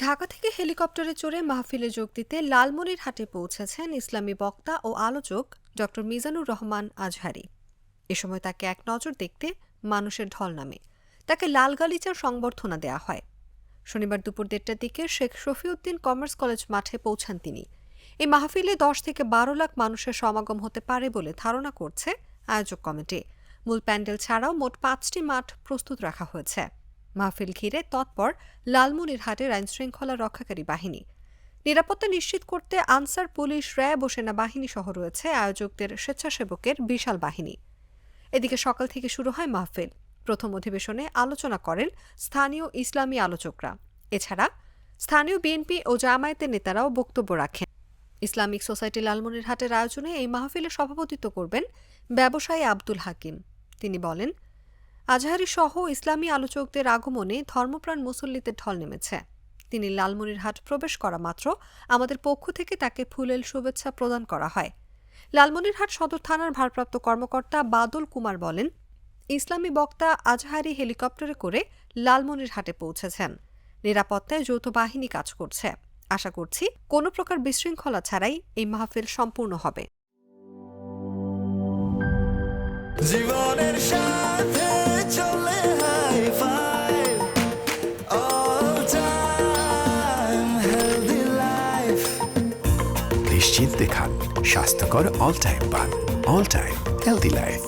ঢাকা থেকে হেলিকপ্টারে চড়ে মাহফিলে যোগ দিতে লালমনিরহাটে পৌঁছেছেন ইসলামী বক্তা ও আলোচক ড মিজানুর রহমান আজহারী। এ সময় তাকে এক নজর দেখতে মানুষের ঢল নামে। তাকে লাল গালিচার সংবর্ধনা দেয়া হয়। শনিবার দুপুর 1:30টার দিকে শেখ শফিউদ্দিন কমার্স কলেজ মাঠে পৌঁছান তিনি। এই মাহফিলে 10 থেকে 12 লাখ মানুষের সমাগম হতে পারে বলে ধারণা করছে আয়োজক কমিটি। মূল প্যান্ডেল ছাড়াও মোট 5টি মাঠ প্রস্তুত রাখা হয়েছে। মাহফিল ঘিরে তৎপর লালমনিরহাটের আইনশৃঙ্খলা রক্ষাকারী বাহিনী। নিরাপত্তা নিশ্চিত করতে আনসার, পুলিশ, র্যাব ও সেনাবাহিনী সহ রয়েছে আয়োজকদের স্বেচ্ছাসেবকের বিশাল বাহিনী। এদিকে সকাল থেকে শুরু হয় মাহফিল। প্রথম অধিবেশনে আলোচনা করেন স্থানীয় ইসলামী আলোচকরা। এছাড়া স্থানীয় বিএনপি ও জামায়াতের নেতারাও বক্তব্য রাখেন। ইসলামিক সোসাইটি লালমনিরহাটের আয়োজনে এই মাহফিলে সভাপতিত্ব করবেন ব্যবসায়ী আব্দুল হাকিম। তিনি বলেন, আজহারী সহ ইসলামী আলোচকদের আগমনে ধর্মপ্রাণ মুসল্লিদের ঢল নেমেছে। তিনি লালমনিরহাট প্রবেশ করা মাত্র আমাদের পক্ষ থেকে তাকে ফুলেল শুভেচ্ছা প্রদান করা হয়। লালমনিরহাট সদর থানার ভারপ্রাপ্ত কর্মকর্তা বাদল কুমার বলেন, ইসলামী বক্তা আজহারী হেলিকপ্টারে করে লালমনিরহাটে পৌঁছেছেন। নিরাপত্তায় যৌথ বাহিনী কাজ করছে। আশা করছি কোনো প্রকার বিশৃঙ্খলা ছাড়াই এই মাহফিল সম্পূর্ণ হবে। জীবনের সাথে চলে hi-fi, all time healthy life। নিশ্চিন্তে খান, স্বাস্থ্যকর অল টাইম পান। All time healthy life.